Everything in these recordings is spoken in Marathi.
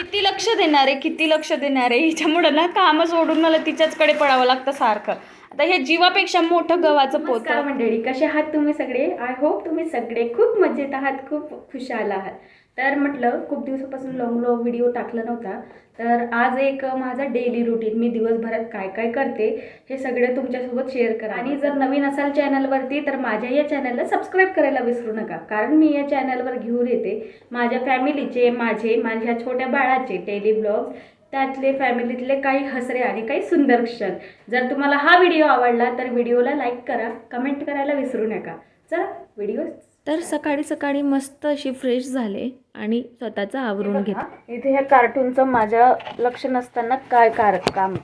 किती लक्ष देणार आहे, किती लक्ष देणार आहे. हिच्यामुळं ना कामं सोडून मला तिच्याचकडे पडावं लागतं सारखं. आता हे जीवापेक्षा मोठं गव्हाचं पोत. नमस्कार मंडळी, कसे आहात तुम्ही सगळे? आय होप तुम्ही सगळे खूप मजेत आहात, खूप खुशाल आहात. तर म्हटलं खूप दिवसापासून लॉंग व्हिडिओ टाकला नव्हता, तर आज एक माझा डेली रुटीन, मी दिवसभरात काय काय करते हे सगळं तुमच्यासोबत शेअर करा. आणि जर नवीन असाल चॅनलवरती तर माझ्या या चॅनलला सबस्क्राईब करायला विसरू नका, कारण मी या चॅनलवर घेऊन येते माझ्या फॅमिलीचे, माझ्या छोट्या बाळाचे डेली ब्लॉग्स, त्यातले फॅमिलीतले काही हसरे आणि काही सुंदर क्षण. जर तुम्हाला हा व्हिडिओ आवडला तर व्हिडिओला लाईक करा, कमेंट करायला विसरू नका. चला व्हिडिओ. तर सकाळी सकाळी मस्त अशी फ्रेश झाले आणि स्वतःचं आवरून घेतलं. इथे ह्या कार्टूनचं माझ्या लक्ष नसताना काय काम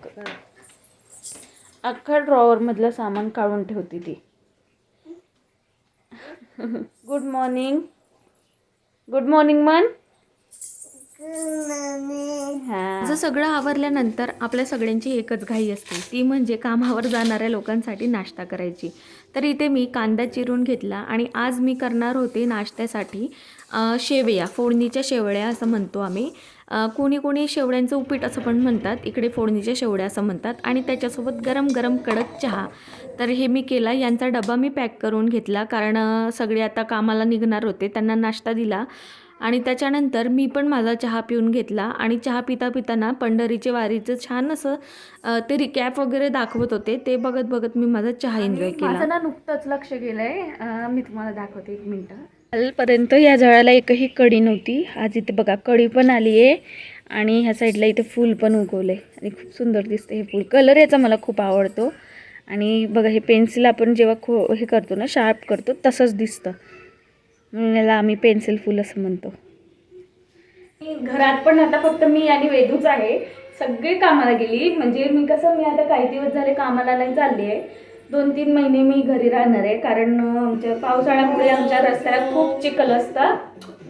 अख्खा ड्रॉवरमधलं सामान काढून ठेवते ती. गुड मॉर्निंग, गुड मॉर्निंग मन. असं सगळं आवरल्यानंतर आपल्या सगळ्यांची एकच घाई असते, ती म्हणजे कामावर जाणाऱ्या लोकांसाठी नाश्ता करायची. तर इथे मी कांदा चिरून घेतला आणि आज मी करणार होते नाश्त्यासाठी शेवया, फोडणीच्या शेवळ्या असं म्हणतो आम्ही. कोणी कोणी शेवड्यांचं उपीट असं पण म्हणतात, इकडे फोडणीच्या शेवड्या असं म्हणतात. आणि त्याच्यासोबत गरम गरम कडक चहा. तर हे मी केला. यांचा डबा मी पॅक करून घेतला, कारण सगळे आता कामाला निघणार होते, त्यांना नाश्ता दिला. आणि त्याच्यानंतर मी पण माझा चहा पिऊन घेतला. आणि चहा पिता पिताना पंढरीचे वारीचं छान असं ते रिकॅप वगैरे दाखवत होते, ते बघत बघत मी माझा चहा एन्जॉय केला. माझं ना नुकतंच लक्ष गेलंय, मी तुम्हाला दाखवते, एक मिनटं. कालपर्यंत या झाडाला एकही कडी नव्हती. आज इथे बघा कडी पण आली आहे आणि ह्या साईडला इथे फूल पण उगवलं आहे आणि खूप सुंदर दिसतं हे फूल. कलर याचा मला खूप आवडतो. आणि बघा हे पेन्सिल आपण जेव्हा हे करतो ना, शार्प करतो, तसंच दिसतं, म्हणून याला आम्ही पेन्सिल फूल असं म्हणतो. घरात पण आता फक्त मी आणि वेदूच आहे, सगळी कामाला गेली. म्हणजे मी आता काही दिवस झाले कामाला नाही चालली आहे, 2-3 महिने मी घरी राहणार आहे, कारण आमच्या पावसाळ्यामुळे आमच्या रस्त्याला खूप चिखल असतं.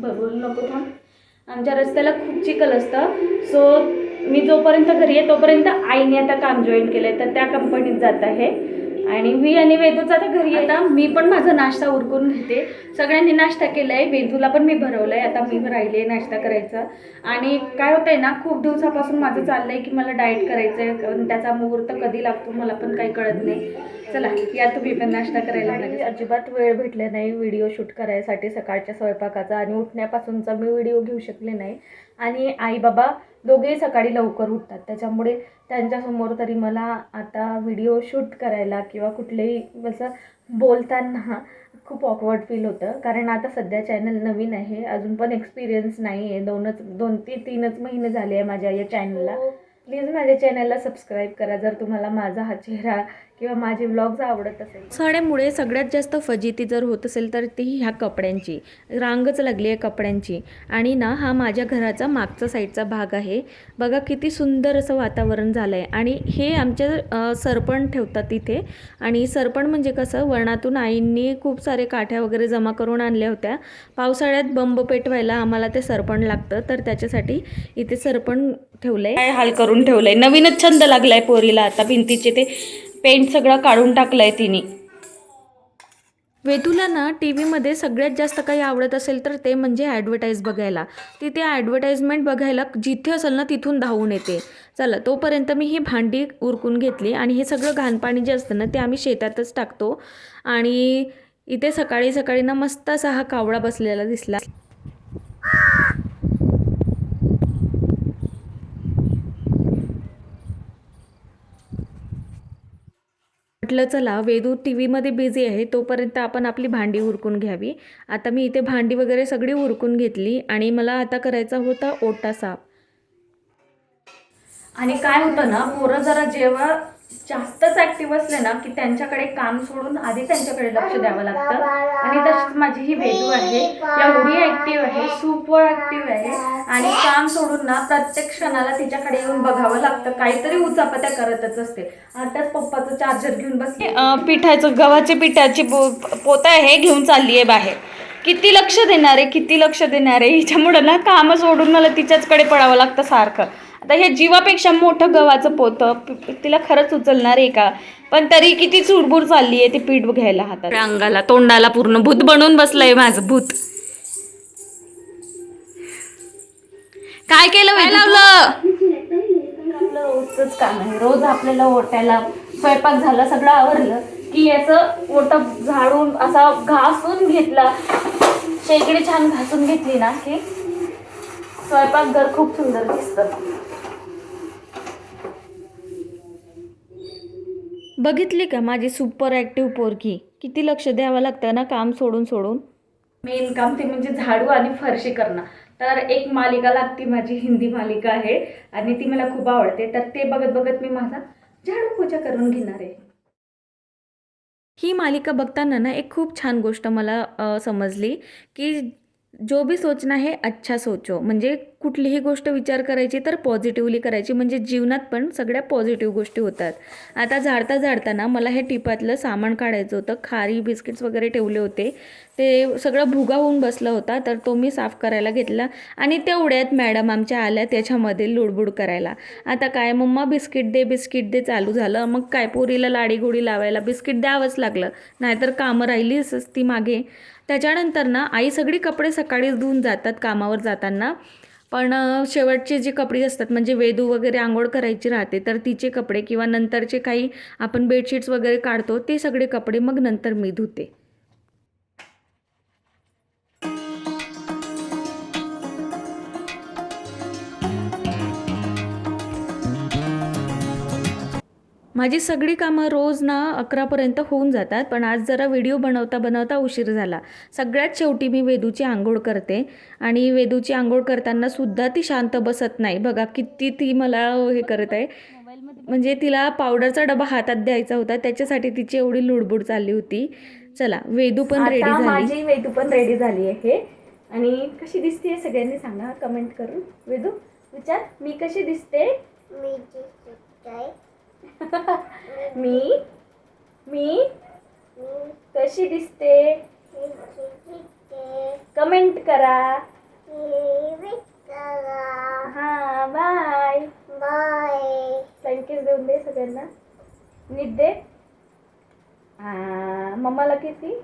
बोलू नको थांब. आमच्या रस्त्याला खूप चिखल असतं. सो मी जोपर्यंत घरी आहे तोपर्यंत आईने आता काम जॉईन केलं आहे, तर त्या कंपनीत जात आहे. आणि मी आणि वेदूच आता घरी आहे. आता मी पण माझा नाश्ता उरकून घेते. सगळ्यांनी नाश्ता केला आहे, वेदूला पण मी भरवलं आहे, आता मी राहिले नाश्ता करायचा. आणि काय होतं आहे ना, खूप दिवसापासून माझं चाललं आहे की मला डाएट करायचं आहे, कारण त्याचा मुहूर्त कधी लागतो मला पण काही कळत नाही. चला या तुम्ही पण नाश्ता करायला लागले. अजिबात वेळ भेटले नाही व्हिडिओ शूट करायसाठी सकाळच्या स्वयंपाकाचा, आणि उठण्यापासूनचा मी व्हिडिओ घेऊ शकले नाही. आणि आई बाबा दोघेही सकाळी लवकर उठतात, त्याच्यामुळे त्यांच्यासमोर तरी मला आता व्हिडिओ शूट करायला किंवा कुठलेही असं बोलताना खूप ऑकवर्ड फील होतं, कारण आता सध्या चॅनल नवीन आहे, अजून पण एक्सपिरियन्स नाही आहे. 2-3 महिने झाले आहे माझ्या या चॅनलला. प्लीज माझ्या चॅनलला सबस्क्राईब करा जर तुम्हाला माझा हा चेहरा किंवा माझे व्लॉग्स आवडत असेल. पावसाळ्यामुळे सगळ्यात जास्त फजिती जर होत असेल तर ती ह्या कपड्यांची रांगच लागली आहे कपड्यांची. आणि ना हा माझ्या घराचा मागचा साईडचा भाग आहे. बघा किती सुंदर असं वातावरण झालं आहे. आणि हे आमच्या सरपण ठेवतात इथे. आणि सरपण म्हणजे कसं, वनातून आईंनी खूप सारे काठ्या वगैरे जमा करून आणल्या होत्या. पावसाळ्यात बंब पेटवायला आम्हाला ते सरपण लागतं, तर त्याच्यासाठी इथे सरपण ठेवलंय. काय हाल करून ठेवलंय. नवीनच छंद लागलाय पोरीला आता, भिंतीचे ते पेंट सगळं काढून टाकलंय तिने. वेदूला ना टी व्हीमध्ये सगळ्यात जास्त काही आवडत असेल तर ते म्हणजे ॲडव्हर्टाईज बघायला. ती ते ॲडव्हर्टाईजमेंट बघायला जिथे असेल ना तिथून धावून येते. चला तोपर्यंत मी ही भांडी उरकून घेतली. आणि हे सगळं घाणपाणी जे असतं ना ते आम्ही शेतातच टाकतो. आणि इथे सकाळी सकाळी ना मस्त असा हा कावळा बसलेला दिसला. म्हटलं चला वेदू टी व्हीमध्ये बिझी आहे, तोपर्यंत आपण आपली भांडी उरकून घ्यावी. आता मी इथे भांडी वगैरे सगळी उरकून घेतली आणि मला आता करायचा होता ओटा साफ. आणि काय होतं ना, पोरं जरा जेव्हा जास्तच ॲक्टिव्ह असले ना की त्यांच्याकडे काम सोडून आधी त्यांच्याकडे लक्ष द्यावं लागतं. आणि तशीच माझी ही वेदू आहे, एवढी ॲक्टिव्ह आहे, सुपर ॲक्टिव्ह आहे. आणि काम सोडून ना प्रत्येक क्षणाला तिच्याकडे येऊन बघावं लागतं, काहीतरी उचापत्या करतच असते. आताच पप्पाचं चार्जर घेऊन बसले, पिठाचं गव्हाचे पिठाची पोतं आहे घेऊन चालली आहे बाहेर. किती लक्ष देणार आहे, किती लक्ष देणार आहे. हिच्यामुळं ना कामं सोडून मला तिच्याचकडे पडावं लागतं सारखं. आता हे जीवापेक्षा मोठं गव्हाचं पोतं तिला खरंच उचलणार आहे का, पण तरी किती चुरबुर चालली आहे ती पीठ घ्यायला हातात. अंगाला तोंडाला पूर्ण भूत बनवून बसलंय माझं भूत. काय केलं वेदू लावलं? आपलं रोजचंच काम आहे. रोज आपल्याला ओट्याला स्वयंपाक झाला सगळं आवरलं की याचं ओटा झाडून असा घासून घेतला, शेगडी छान घासून घेतली ना की स्वयंपाकघर खूप सुंदर दिसतं. बघितली का माझी सुपर ॲक्टिव्ह पोरगी? किती लक्ष द्यावं लागतं ना काम सोडून सोडून. मेन काम ते म्हणजे झाडू आणि फरशी करणं. तर एक मालिका लागती, माझी हिंदी मालिका आहे आणि ती मला खूप आवडते. तर ते बघत बघत मी माझा झाडू पूजा करून घेणार आहे. ही मालिका बघताना ना एक खूप छान गोष्ट मला समजली की जो भी सोचना है अच्छा सोचो. म्हणजे कुठलीही गोष्ट विचार करायची तर पॉझिटिव्हली करायची, म्हणजे जीवनात पण सगळ्या पॉझिटिव्ह गोष्टी होतात. आता झाडताना मला हे टिपातलं सामान काढायचं होतं. खारी बिस्किट्स वगैरे ठेवले होते, ते सगळं भुगा होऊन बसला होता, तर तो मी साफ करायला घेतला. आणि तेवढ्यात मॅडम आमच्या आल्या त्याच्यामध्ये लुडबुड करायला. आता काय, मम्मा बिस्किट दे चालू झालं. मग काय, पोरीला लाडीगोडी लावायला बिस्किट द्यावंच लागलं, नाहीतर कामं राहिलीच ती मागे. त्याच्यानंतर ना आई सगळी कपडे सकाळीच धुवून जातात कामावर जाताना, पण शेवटचे जे कपडे असतात म्हणजे वेदू वगैरे आंघोळ करायची राहते, तर तिचे कपडे किंवा नंतरचे काही आपण बेडशीट्स वगैरे काढतो ते सगळे कपडे मग नंतर मी धुते. माझी सगळी कामं रोज ना 11पर्यंत होऊन जातात, पण आज जरा व्हिडिओ बनवता उशीर झाला. सगळ्यात शेवटी मी वेदूची आंघोळ करते आणि वेदूची आंघोळ करताना सुद्धा ती शांत बसत नाही. बघा किती ती मला हे करत आहे. म्हणजे तिला पावडरचा डबा हातात द्यायचा होता, त्याच्यासाठी तिची एवढी लुडबुड चालली होती. चला, वेदू पण रेडी आता झाली. माझी वेदू पण रेडी झाली आहे. आणि कशी दिसते सगळ्यांनी सांगा कमेंट करून. वेदू विचार, मी कशी दिसते? मी मी कशी दिसते? कमेंट करा. हा, बाय बाय. थँक्यू देऊन दे सगळ्यांना, नीट दे. हा, मम्माला किती.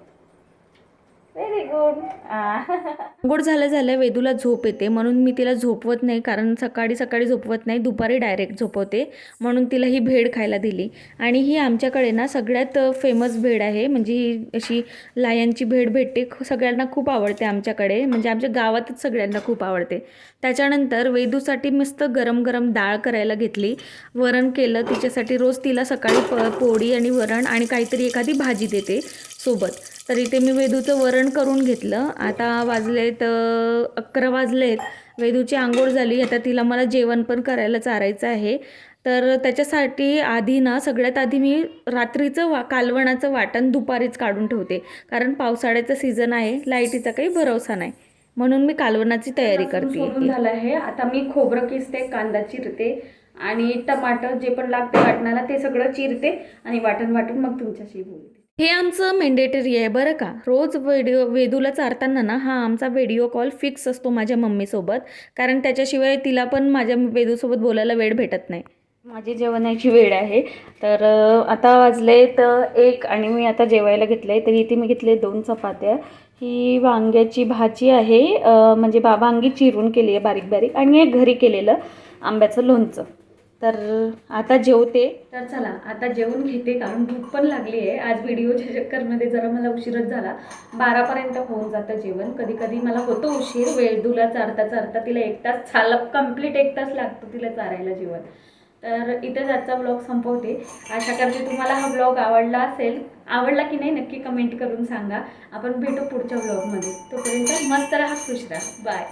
Very good. आंघोळ झालं वेदूला झोप येते, म्हणून मी तिला झोपवत नाही, कारण सकाळी झोपवत नाही, दुपारी डायरेक्ट झोपवते. म्हणून तिला ही भेळ खायला दिली. आणि ही आमच्याकडे ना सगळ्यात फेमस भेळ आहे, म्हणजे ही अशी लायांची भेळ भेटते, सगळ्यांना खूप आवडते आमच्याकडे, म्हणजे आमच्या गावातच सगळ्यांना खूप आवडते. त्याच्यानंतर वेदूसाठी मस्त गरम गरम डाळ करायला घेतली, वरण केलं तिच्यासाठी. रोज तिला सकाळी पोळी आणि वरण आणि काहीतरी एखादी भाजी देते सोबत. तर इथे मी वेदूचं वरण करून घेतलं. आता वाजलेत 11 वाजलेत, वेदूची आंघोळ झाली. आता तिला मला जेवण पण करायला चारायचं आहे. तर त्याच्यासाठी आधी ना सगळ्यात आधी मी रात्रीचं कालवणाचं वाटण दुपारीच काढून ठेवते, कारण पावसाळ्याचं सीझन आहे, लाईटीचा काही भरोसा नाही, म्हणून मी कालवणाची तयारी करते. सोडून झालं आहे. आता मी खोबरं किसते, कांदा चिरते आणि टमाटर जे पण लागते वाटणाला ते सगळं चिरते आणि वाटण मग तुमच्याशी बोलते. हे आमचं मेंडेटरी आहे बरं का. रोज वेदूला चारताना ना हा आमचा व्हिडिओ कॉल फिक्स असतो माझ्या मम्मीसोबत, कारण त्याच्याशिवाय तिला पण माझ्या वेदूसोबत बोलायला वेळ भेटत नाही. माझी जेवणाची वेळ आहे. तर आता वाजले तर 1 आणि मी आता जेवायला घेतलं आहे. तर इथे मी घेतले 2 चपात्या, ही वांग्याची भाजी आहे, म्हणजे वांगी चिरून केली आहे बारीक बारीक, आणि एक घरी केलेलं आंब्याचं लोणचं. तर आता जेवते. तर चला आता जेवून घेते, कारण भूक पण लागली आहे. आज व्हिडिओच्या चक्करमध्ये जरा मला उशीरच झाला, 12पर्यंत होऊन जातं जेवण. कधी कधी मला होतो उशीर, वेदूला चारता तिला 1 तास कंप्लीट 1 तास लागतो तिला चारायला जेवण. तर इथेच आजचा ब्लॉग संपवते. आशा करते तुम्हाला हा ब्लॉग आवडला असेल. आवडला की नाही नक्की कमेंट करून सांगा. आपण भेटू पुढच्या ब्लॉगमध्ये. तोपर्यंत मस्त राहा, खुश राहा. बाय.